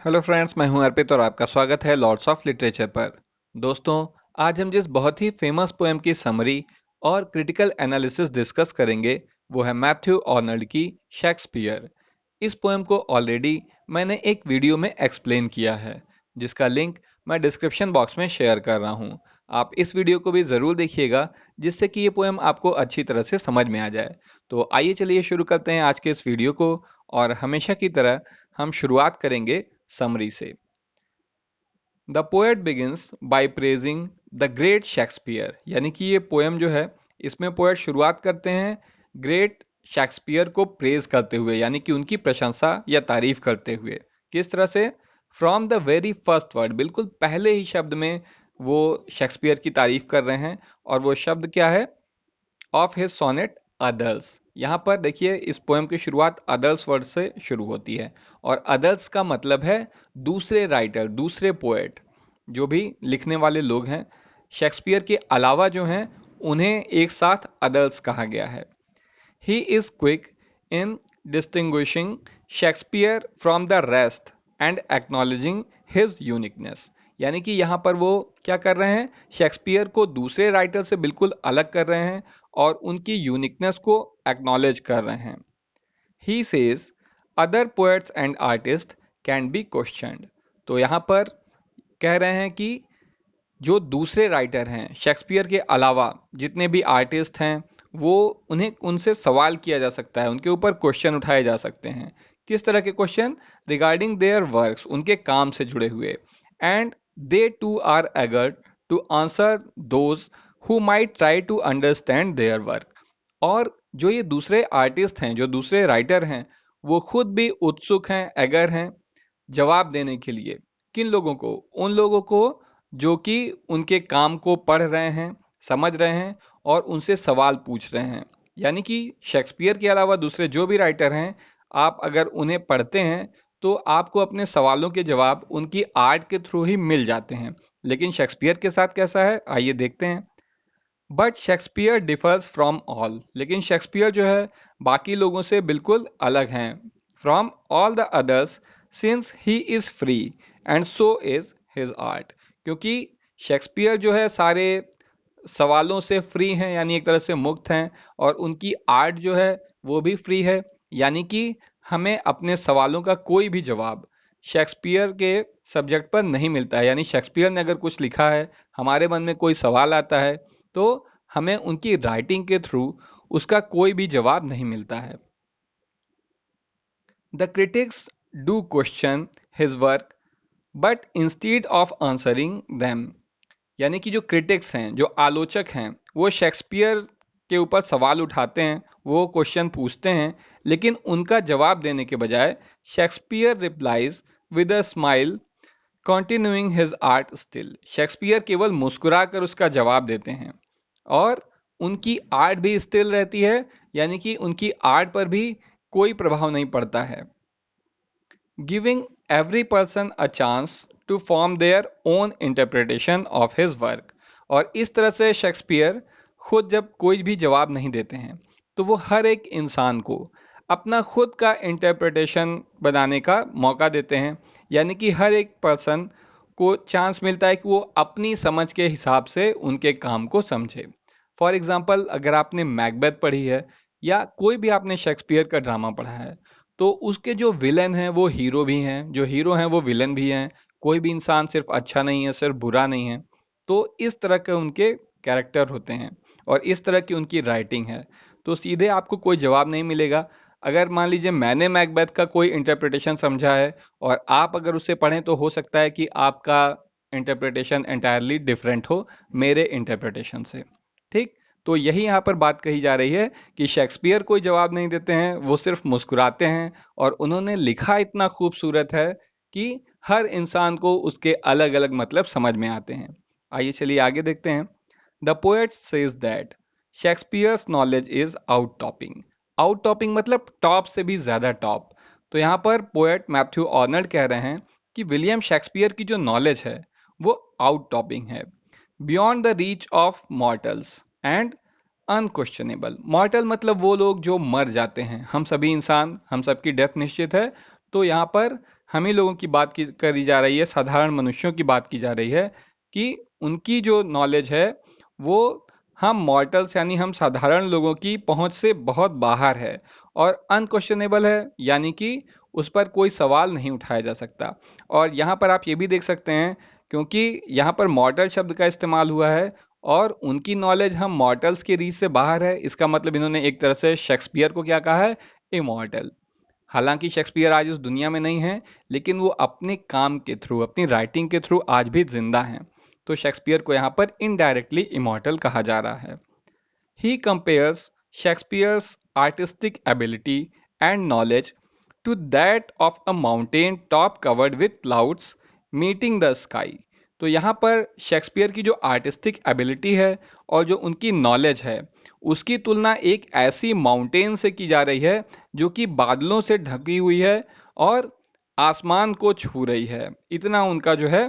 Hello friends, मैं हूं अर्पित और आपका स्वागत है लॉर्ड्स ऑफ लिटरेचर पर। दोस्तों, आज हम जिस बहुत ही फेमस पोएम की समरी और क्रिटिकल एनालिसिस डिस्कस करेंगे वो है मैथ्यू आर्नल्ड की शेक्सपियर। इस पोएम को ऑलरेडी मैंने एक वीडियो में एक्सप्लेन किया है, जिसका लिंक मैं डिस्क्रिप्शन बॉक्स में शेयर कर रहा हूं। आप इस वीडियो को भी ज़रूर देखिएगा, जिससे कि ये पोएम आपको अच्छी तरह से समझ में आ जाए। तो आइए चलिए शुरू करते हैं आज के इस वीडियो को। और हमेशा की तरह हम शुरुआत करेंगे समरी से। The poet begins bye praising the great Shakespeare, यानी कि ये पोएम जो है इसमें पोएट शुरुआत करते हैं ग्रेट शेक्सपियर को प्रेज करते हुए, यानी कि उनकी प्रशंसा या तारीफ करते हुए। किस तरह से? From the very first word, बिल्कुल पहले ही शब्द में वो शेक्सपियर की तारीफ कर रहे हैं। और वो शब्द क्या है? Of his sonnet others. यहाँ पर देखिए, इस पोएम की शुरुआत अदर्स वर्ड से शुरू होती है, और अदर्स का मतलब है दूसरे राइटर, दूसरे पोएट, जो भी लिखने वाले लोग हैं। शेक्सपियर के अलावा जो हैं उन्हें एक साथ अदर्स कहा गया है। He is quick in distinguishing Shakespeare from the rest and acknowledging his uniqueness, यानी कि यहाँ पर वो क्या कर रहे हैं? शेक्सपियर को दूसरे राइटर से बिल्कुल अलग कर रहे हैं और उनकी यूनिकनेस को एक्नॉलेज कर रहे हैं। He says other poets and artist can be questioned. तो यहाँ पर कह रहे हैं कि जो दूसरे राइटर हैं, शेक्सपियर के अलावा जितने भी आर्टिस्ट हैं, वो उन्हें उनसे सवाल किया जा सकता है, उनके ऊपर क्वेश्चन उठाए जा सकते हैं। किस तरह के क्वेश्चन? रिगार्डिंग देयर वर्क्स, उनके काम से जुड़े हुए। And they too are eager to answer those who might try to understand their work. और जो ये दूसरे आर्टिस्ट हैं, जो दूसरे राइटर हैं, वो खुद भी उत्सुक हैं, एगर हैं जवाब देने के लिए। किन लोगों को? उन लोगों को जो कि उनके काम को पढ़ रहे हैं, समझ रहे हैं और उनसे सवाल पूछ रहे हैं। यानी कि शेक्सपियर के अलावा दूसरे जो भी राइटर हैं, आप अगर उन्हें पढ़ते हैं तो आपको अपने सवालों के जवाब उनकी आर्ट के थ्रू ही मिल जाते हैं। लेकिन शेक्सपियर के साथ कैसा है, आइए देखते हैं। But Shakespeare differs from all, लेकिन शेक्सपियर जो है बाकी लोगों से बिल्कुल अलग हैं। From all the others since he is free and so is his art, क्योंकि शेक्सपियर जो है सारे सवालों से फ्री हैं, यानी एक तरह से मुक्त हैं, और उनकी आर्ट जो है वो भी फ्री है। यानी कि हमें अपने सवालों का कोई भी जवाब शेक्सपियर के सब्जेक्ट पर नहीं मिलता है। यानी शेक्सपियर ने अगर कुछ लिखा है, हमारे मन में कोई सवाल आता है, तो हमें उनकी राइटिंग के थ्रू उसका कोई भी जवाब नहीं मिलता है। The critics do question his work but instead of answering them, यानी कि जो क्रिटिक्स हैं, जो आलोचक हैं, वो शेक्सपियर के ऊपर सवाल उठाते हैं, वो क्वेश्चन पूछते हैं, लेकिन उनका जवाब देने के बजाय Shakespeare replies with a smile continuing his art still. Shakespeare केवल मुस्कुरा कर उसका जवाब देते हैं, और उनकी आर्ट भी स्टिल रहती है, यानी कि उनकी आर्ट पर भी कोई प्रभाव नहीं पड़ता है। Giving every person a chance to form their own interpretation of his work. और इस तरह से शेक्सपियर खुद जब कोई भी जवाब नहीं देते हैं, तो वो हर एक इंसान को अपना खुद का इंटरप्रिटेशन बनाने का मौका देते हैं। यानी कि हर एक पर्सन को चांस मिलता है कि वो अपनी समझ के हिसाब से उनके काम को समझे। फॉर एग्जाम्पल, अगर आपने मैकबेथ पढ़ी है या कोई भी आपने शेक्सपियर का ड्रामा पढ़ा है, तो उसके जो विलन हैं वो हीरो भी हैं, जो हीरो हैं वो विलन भी हैं। कोई भी इंसान सिर्फ अच्छा नहीं है, सिर्फ बुरा नहीं है। तो इस तरह के उनके कैरेक्टर होते हैं और इस तरह की उनकी राइटिंग है। तो सीधे आपको कोई जवाब नहीं मिलेगा। अगर मान लीजिए मैंने मैकबेथ का कोई इंटरप्रिटेशन समझा है और आप अगर उसे पढ़ें, तो हो सकता है कि आपका इंटरप्रिटेशन एंटायरली डिफरेंट हो मेरे इंटरप्रिटेशन से। ठीक? तो यही यहाँ पर बात कही जा रही है कि शेक्सपियर कोई जवाब नहीं देते हैं, वो सिर्फ मुस्कुराते हैं, और उन्होंने लिखा इतना खूबसूरत है कि हर इंसान को उसके अलग अलग मतलब समझ में आते हैं। आइए चलिए आगे देखते हैं। The poet says that Shakespeare's knowledge is out topping. Out topping मतलब टॉप से भी ज्यादा टॉप। तो यहाँ पर पोएट मैथ्यू आर्नल्ड कह रहे हैं कि विलियम शेक्सपियर की जो नॉलेज है वो आउट टॉपिंग है, beyond the reach of mortals and unquestionable. मॉर्टल मतलब वो लोग जो मर जाते हैं। हम सभी इंसान, हम सबकी डेथ निश्चित है, तो यहाँ पर हम ही लोगों की बात करी जा रही है, साधारण मनुष्यों की बात की जा रही है कि उनकी जो नॉलेज है वो हम मॉर्टल्स यानी हम साधारण लोगों की पहुंच से बहुत बाहर है और अनक्वेश्चनेबल है, यानी कि उस पर कोई सवाल नहीं उठाया जा सकता। और यहाँ पर आप ये भी देख सकते हैं, क्योंकि यहाँ पर मॉर्टल शब्द का इस्तेमाल हुआ है और उनकी नॉलेज हम मॉर्टल्स की रीच से बाहर है, इसका मतलब इन्होंने एक तरह से शेक्सपियर को क्या कहा है, इमॉर्टल। हालांकि शेक्सपियर आज इस दुनिया में नहीं है, लेकिन वो अपने काम के थ्रू, अपनी राइटिंग के थ्रू आज भी जिंदा हैं। तो शेक्सपियर को यहाँ पर इनडायरेक्टली इमॉर्टल कहा जा रहा है। He compares Shakespeare's artistic ability and knowledge to that of a mountain top covered with clouds meeting the sky। तो यहाँ पर शेक्सपियर की जो आर्टिस्टिक एबिलिटी है और जो उनकी नॉलेज है उसकी तुलना एक ऐसी माउंटेन से की जा रही है जो कि बादलों से ढकी हुई है और आसमान को छू रही है। इतना उनका जो है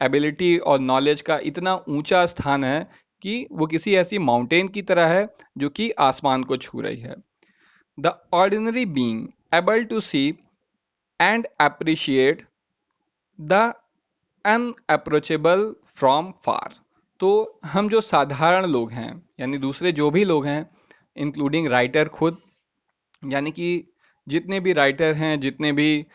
एबिलिटी और नॉलेज का इतना ऊंचा स्थान है कि वो किसी ऐसी माउंटेन की तरह है जो कि आसमान को छू रही है। The ordinary being able to see and appreciate the unapproachable from far। तो हम जो साधारण लोग हैं यानी दूसरे जो भी लोग हैं, इंक्लूडिंग राइटर खुद, यानी कि जितने भी राइटर हैं, जितने भी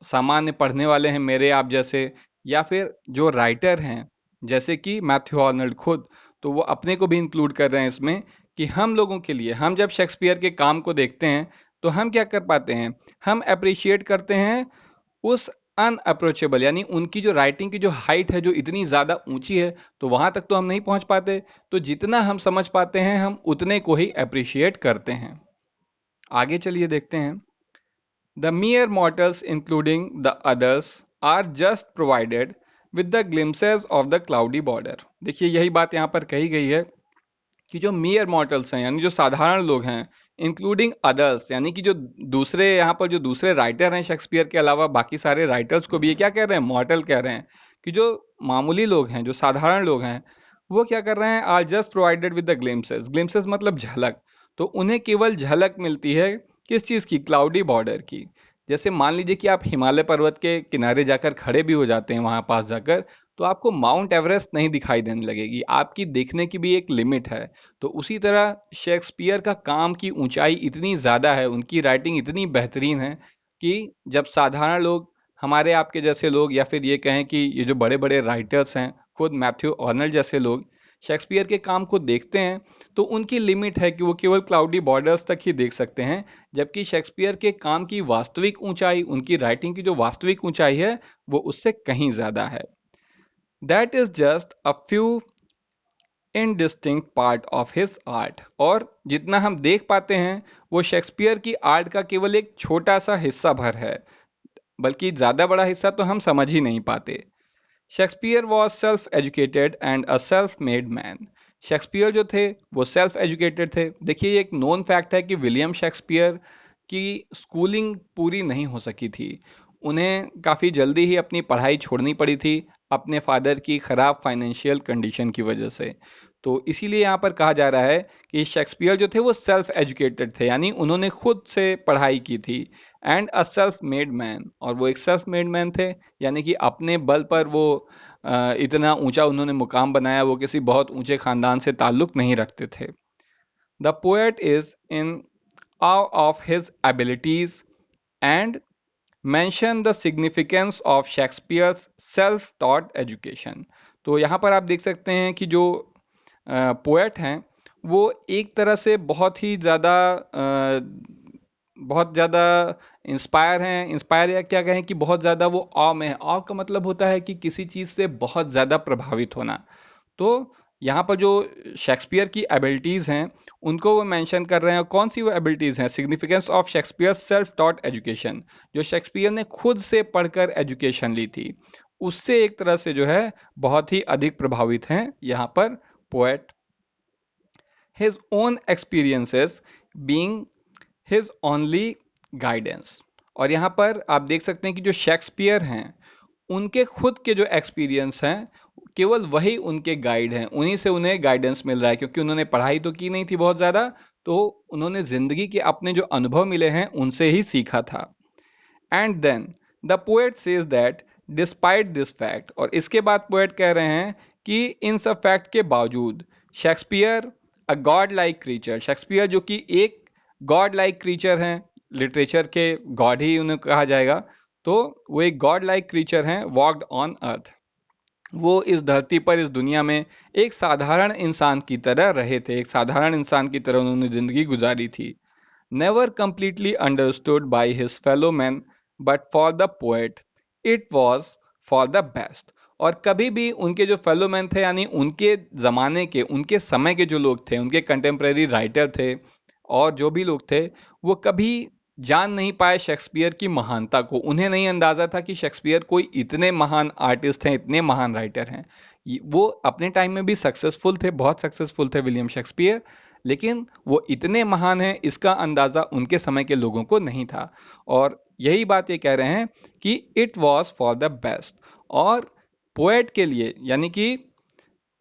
सामान्य पढ़ने वाले हैं मेरे आप जैसे, या फिर जो राइटर हैं जैसे कि मैथ्यू आर्नल्ड खुद, तो वो अपने को भी इंक्लूड कर रहे हैं इसमें कि हम लोगों के लिए, हम जब शेक्सपियर के काम को देखते हैं तो हम क्या कर पाते हैं, हम अप्रिशिएट करते हैं उस अनअप्रोचेबल, यानी उनकी जो राइटिंग की जो हाइट है जो इतनी ज़्यादा ऊंची है, तो वहां तक तो हम नहीं पहुंच पाते। तो जितना हम समझ पाते हैं हम उतने को ही अप्रिशिएट करते हैं। आगे चलिए देखते हैं। The mere mortals, including the others, are just provided with the glimpses of the cloudy border। देखिए यही बात यहाँ पर कही गई है कि जो मियर मॉर्टल्स हैं यानी जो साधारण लोग हैं, इंक्लूडिंग अदर्स यानी कि जो दूसरे, यहाँ पर जो दूसरे राइटर हैं शेक्सपियर के अलावा बाकी सारे राइटर्स को भी ये क्या कह रहे हैं, मॉर्टल कह रहे हैं। कि जो मामूली लोग हैं, जो साधारण लोग हैं, वो क्या कर रहे हैं, are just provided with the glimpses. Glimpses मतलब झलक। तो उन्हें केवल झलक मिलती है किस चीज़ की, क्लाउडी बॉर्डर की। जैसे मान लीजिए कि आप हिमालय पर्वत के किनारे जाकर खड़े भी हो जाते हैं, वहां पास जाकर, तो आपको माउंट एवरेस्ट नहीं दिखाई देने लगेगी, आपकी देखने की भी एक लिमिट है। तो उसी तरह शेक्सपियर का काम की ऊंचाई इतनी ज़्यादा है, उनकी राइटिंग इतनी बेहतरीन है कि जब साधारण लोग, हमारे आपके जैसे लोग, या फिर ये कहें कि ये जो बड़े बड़े राइटर्स हैं, खुद मैथ्यू आर्नल्ड जैसे लोग शेक्सपियर के काम को देखते हैं तो उनकी लिमिट है कि वो केवल क्लाउडी बॉर्डर्स तक ही देख सकते हैं। जबकि शेक्सपियर के काम की वास्तविक ऊंचाई, उनकी राइटिंग की जो वास्तविक ऊंचाई है, वो उससे कहीं ज़्यादा है। That is just a few indistinct part of his art. और जितना हम देख पाते हैं वो शेक्सपियर की आर्ट का केवल एक छोटा सा हिस्सा भर है, बल्कि ज़्यादा बड़ा हिस्सा तो हम समझ ही नहीं पाते। Shakespeare was self educated and a self made man. Shakespeare जो थे वो सेल्फ एजुकेटेड थे। देखिए ये एक नोन फैक्ट है कि विलियम शेक्सपियर की स्कूलिंग पूरी नहीं हो सकी थी, उन्हें काफ़ी जल्दी ही अपनी पढ़ाई छोड़नी पड़ी थी अपने फादर की ख़राब फाइनेंशियल कंडीशन की वजह से। तो इसीलिए यहाँ पर कहा जा रहा है कि शेक्सपियर जो थे वो सेल्फ एजुकेटेड थे, यानी उन्होंने खुद से पढ़ाई की थी। And a self made man, और वो एक सेल्फ मेड मैन थे, यानी कि अपने बल पर वो इतना ऊंचा उन्होंने मुकाम बनाया, वो किसी बहुत ऊंचे खानदान से ताल्लुक नहीं रखते थे। The poet is in awe of his abilities and mention the significance of Shakespeare's self-taught education। तो यहाँ पर आप देख सकते हैं कि जो पोएट हैं वो एक तरह से बहुत ज़्यादा इंस्पायर हैं। इंस्पायर या क्या कहें कि बहुत ज़्यादा वो ऑ में है। ऑ का मतलब होता है कि किसी चीज़ से बहुत ज़्यादा प्रभावित होना। तो यहाँ पर जो शेक्सपियर की एबिलिटीज़ हैं उनको वो मेंशन कर रहे हैं। कौन सी वो एबिलिटीज़ हैं, significance of Shakespeare self taught education, जो शेक्सपियर ने खुद से पढ़कर एजुकेशन ली थी, उससे एक तरह से जो है बहुत ही अधिक प्रभावित हैं यहाँ पर poet. His own experiences being his only guidance. और यहाँ पर आप देख सकते हैं कि जो शेक्सपियर हैं उनके खुद के जो एक्सपीरियंस हैं केवल वही उनके गाइड हैं, उन्हीं से उन्हें गाइडेंस मिल रहा है, क्योंकि उन्होंने पढ़ाई तो की नहीं थी बहुत ज़्यादा, तो उन्होंने ज़िंदगी के अपने जो अनुभव मिले हैं उनसे ही सीखा था। And then the poet says that despite this fact, और इसके बाद पोएट कह रहे हैं कि इन सब फैक्ट के बावजूद शेक्सपियर अ गॉड लाइक क्रीचर, शेक्सपियर जो कि एक गॉड लाइक क्रीचर हैं, लिटरेचर के गॉड ही उन्हें कहा जाएगा, तो वो एक गॉड लाइक क्रीचर हैं, वॉकड ऑन अर्थ, वो इस धरती पर, इस दुनिया में एक साधारण इंसान की तरह रहे थे, एक साधारण इंसान की तरह उन्होंने जिंदगी गुजारी थी। Never completely understood by his fellow man, but for the poet it was for the best. और कभी भी उनके जो फेलो मैन थे, यानी उनके जमाने के, उनके समय के जो लोग थे, उनके कंटेम्प्रेरी राइटर थे और जो भी लोग थे, वो कभी जान नहीं पाए शेक्सपियर की महानता को। उन्हें नहीं अंदाजा था कि शेक्सपियर कोई इतने महान आर्टिस्ट हैं, इतने महान राइटर हैं। वो अपने टाइम में भी सक्सेसफुल थे, बहुत सक्सेसफुल थे विलियम शेक्सपियर, लेकिन वो इतने महान हैं इसका अंदाजा उनके समय के लोगों को नहीं था। और यही बात ये कह रहे हैं कि it was for the best. और पोएट के लिए, यानी कि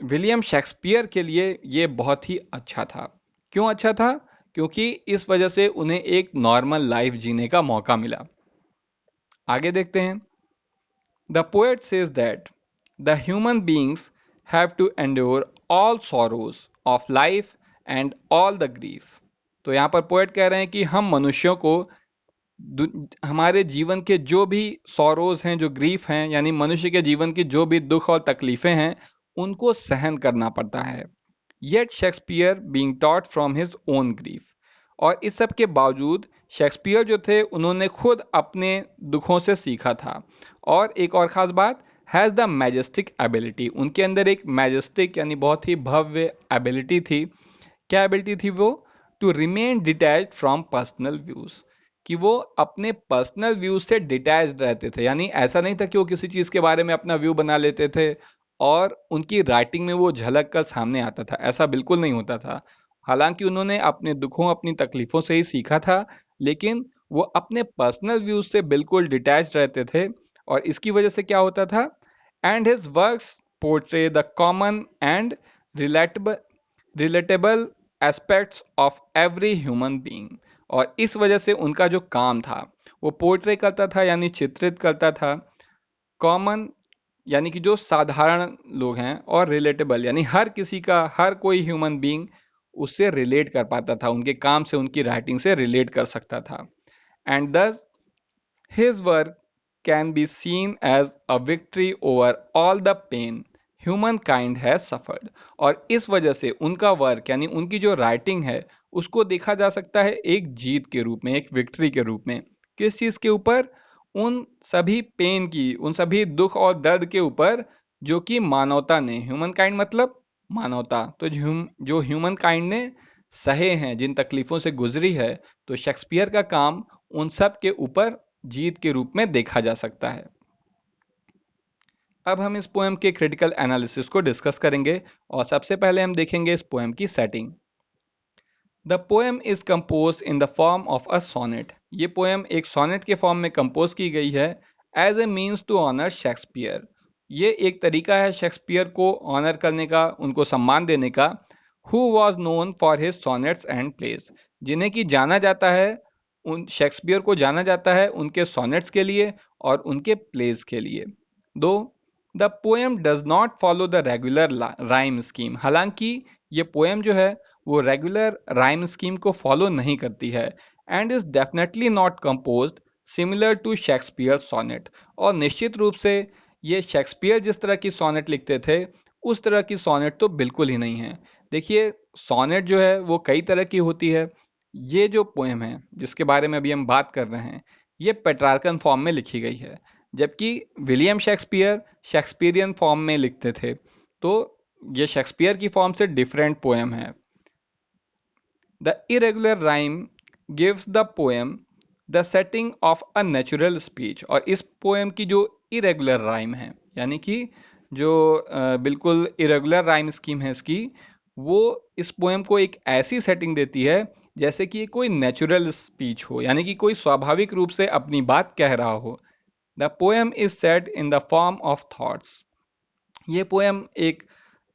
विलियम शेक्सपियर के लिए, ये बहुत ही अच्छा था। क्यों अच्छा था? क्योंकि इस वजह से उन्हें एक नॉर्मल लाइफ जीने का मौका मिला। आगे देखते हैं। The poet says that the human beings have to endure all sorrows of life and all the grief. तो यहां पर पोएट कह रहे हैं कि हम मनुष्यों को हमारे जीवन के जो भी सॉरोज हैं, जो ग्रीफ हैं, यानी मनुष्य के जीवन की जो भी दुख और तकलीफें हैं, उनको सहन करना पड़ता है। Yet Shakespeare being taught from his own grief. और इस सब के बावजूद शेक्सपियर जो थे, उन्होंने खुद अपने दुखों से सीखा था। और एक और ख़ास बात, हैज़ द मैजेस्टिक एबिलिटी, उनके अंदर एक मैजेस्टिक यानी बहुत ही भव्य एबिलिटी थी। क्या एबिलिटी थी वो? To remain detached from personal views, कि वो अपने पर्सनल व्यूज से डिटैच्ड रहते थे। यानी ऐसा नहीं था कि वो किसी चीज़ के बारे में अपना व्यू बना लेते थे और उनकी राइटिंग में वो झलक कर सामने आता था, ऐसा बिल्कुल नहीं होता था। हालांकि उन्होंने अपने दुखों, अपनी तकलीफों से ही सीखा था, लेकिन वो अपने पर्सनल व्यूज से बिल्कुल डिटैच्ड रहते थे। और इसकी वजह से क्या होता था? And his works portray the common and relatable relatable aspects of every human being. और इस वजह से उनका जो काम था, वो पोर्ट्रे करता था, यानी चित्रित करता था कॉमन, यानी कि जो साधारण लोग हैं, और रिलेटेबल यानी हर किसी का, हर कोई ह्यूमन बीइंग उससे रिलेट कर पाता था, उनके काम से, उनकी राइटिंग से रिलेट कर सकता था। And thus his work can be seen as a victory over all the pain humankind has suffered. और इस वजह से उनका वर्क, यानी उनकी जो राइटिंग है, उसको देखा जा सकता है एक जीत के रूप में, एक विक्ट्री के रूप में। किस चीज के ऊपर? उन सभी पेन की, उन सभी दुख और दर्द के ऊपर जो कि मानवता ने, ह्यूमन काइंड मतलब मानवता, तो जो ह्यूमन काइंड ने सहे हैं, जिन तकलीफों से गुजरी है, तो शेक्सपियर का काम उन सब के ऊपर जीत के रूप में देखा जा सकता है। अब हम इस पोएम के क्रिटिकल एनालिसिस को डिस्कस करेंगे और सबसे पहले हम देखेंगे इस पोएम की setting. The poem is compose in the form of a sonnet. ये पोएम एक सोनेट के फॉर्म में कंपोज की गई है as a means to honour Shakespeare. ये एक तरीका है शेक्सपियर को ऑनर करने का, उनको सम्मान देने का। Who was known for his sonnets and place, जिन्हें कि जाना जाता है, उन शेक्सपियर को जाना जाता है उनके सोनेट्स के लिए और उनके प्लेस के लिए। Though the poem does not follow the regular rhyme scheme. हालांकि ये पोएम जो है वो रेगुलर राइम स्कीम को फॉलो नहीं करती है। And is definitely not composed similar to Shakespeare sonnet. और निश्चित रूप से ये शेक्सपियर जिस तरह की सोनेट लिखते थे, उस तरह की सोनेट तो बिल्कुल ही नहीं है। देखिए, सोनेट जो है वो कई तरह की होती है। ये जो पोएम है जिसके बारे में अभी हम बात कर रहे हैं, ये पेट्रार्कन फॉर्म में लिखी गई है, जबकि विलियम शेक्सपियर शेक्सपियरियन फॉर्म में लिखते थे। तो ये शेक्सपियर की फॉर्म से डिफरेंट पोएम है। The irregular rhyme gives the poem the setting of a natural speech. और इस पोएम की जो इरेगुलर राइम है, यानी कि जो बिल्कुल इरेगुलर राइम स्कीम है इसकी, वो इस पोएम को एक ऐसी सेटिंग देती है जैसे कि कोई नेचुरल स्पीच हो, यानी कि कोई स्वाभाविक रूप से अपनी बात कह रहा हो। The poem is set in the form of thoughts. ये पोएम एक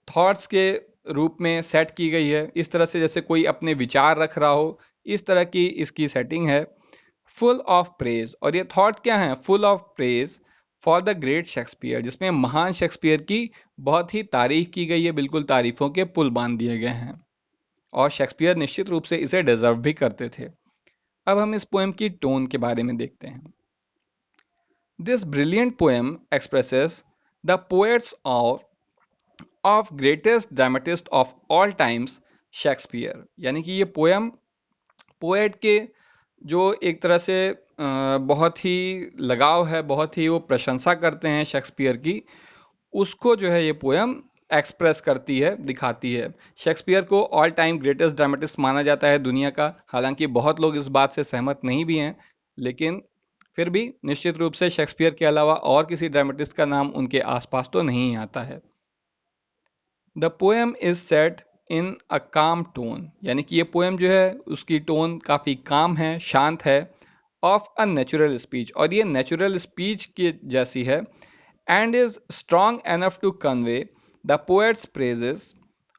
थॉट्स के रूप में सेट की गई है, इस तरह से जैसे कोई अपने विचार रख रहा हो, इस तरह की इसकी सेटिंग है। फुल ऑफ प्रेज, और ये थॉट क्या है, full of praise for the great Shakespeare, जिसमें महान शेक्सपियर की बहुत ही तारीफ की गई है, बिल्कुल तारीफों के पुल बांध दिए गए हैं, और शेक्सपियर निश्चित रूप से इसे डिजर्व भी करते थे। अब हम इस पोएम की टोन के बारे में देखते हैं। This brilliant poem expresses the poets of greatest dramatist of all times Shakespeare, यानी कि ये पोएम पोएट के जो एक तरह से बहुत ही लगाव है, बहुत ही वो प्रशंसा करते हैं शेक्सपियर की, उसको जो है ये पोएम एक्सप्रेस करती है, दिखाती है। शेक्सपियर को ऑल टाइम ग्रेटेस्ट ड्रामेटिस्ट माना जाता है दुनिया का, हालांकि बहुत लोग इस बात से सहमत नहीं भी हैं, लेकिन फिर भी निश्चित रूप से शेक्सपियर के अलावा और किसी ड्रामेटिस्ट का नाम उनके आसपास तो नहीं आता है। द पोएम इज सेट इन अ काम टोन, यानी कि ये पोएम जो है उसकी टोन काफ़ी काम है, शांत है, ऑफ अ नेचुरल स्पीच, और ये नेचुरल स्पीच की जैसी है, and is strong enough to convey the poet's praises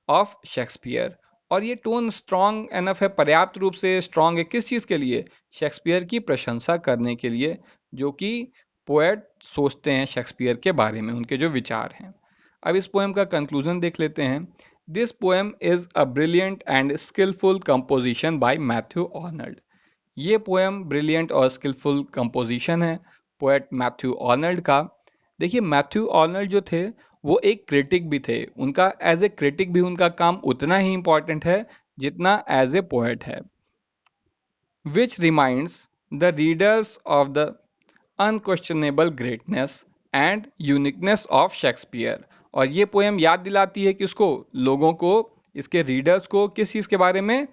of Shakespeare, और ये टोन स्ट्रॉन्ग एनफ है, पर्याप्त रूप से स्ट्रॉन्ग है, किस चीज़ के लिए, शेक्सपियर की प्रशंसा करने के लिए, जो कि पोएट सोचते हैं शेक्सपियर के बारे में, उनके जो विचार हैं। अब इस पोएम का कंक्लूजन देख लेते हैं। This poem is a brilliant and skillful composition by Matthew Arnold. ये पोएम ब्रिलियंट और स्किलफुल कंपोजिशन है पोएट मैथ्यू आर्नल्ड का। देखिए, मैथ्यू आर्नल्ड जो थे वो एक क्रिटिक भी थे, उनका एज ए क्रिटिक भी उनका काम उतना ही इंपॉर्टेंट है जितना एज ए पोएट है। Which reminds the readers of the unquestionable greatness and uniqueness of Shakespeare, और ये पोएम याद दिलाती है किसको, लोगों को, इसके रीडर्स को, किस चीज़ के बारे में,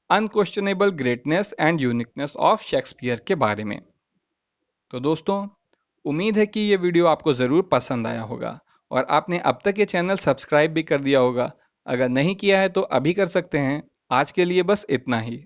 unquestionable greatness and uniqueness of Shakespeare के बारे में। तो दोस्तों, उम्मीद है कि ये वीडियो आपको ज़रूर पसंद आया होगा, और आपने अब तक ये चैनल सब्सक्राइब भी कर दिया होगा। अगर नहीं किया है तो अभी कर सकते हैं। आज के लिए बस इतना ही।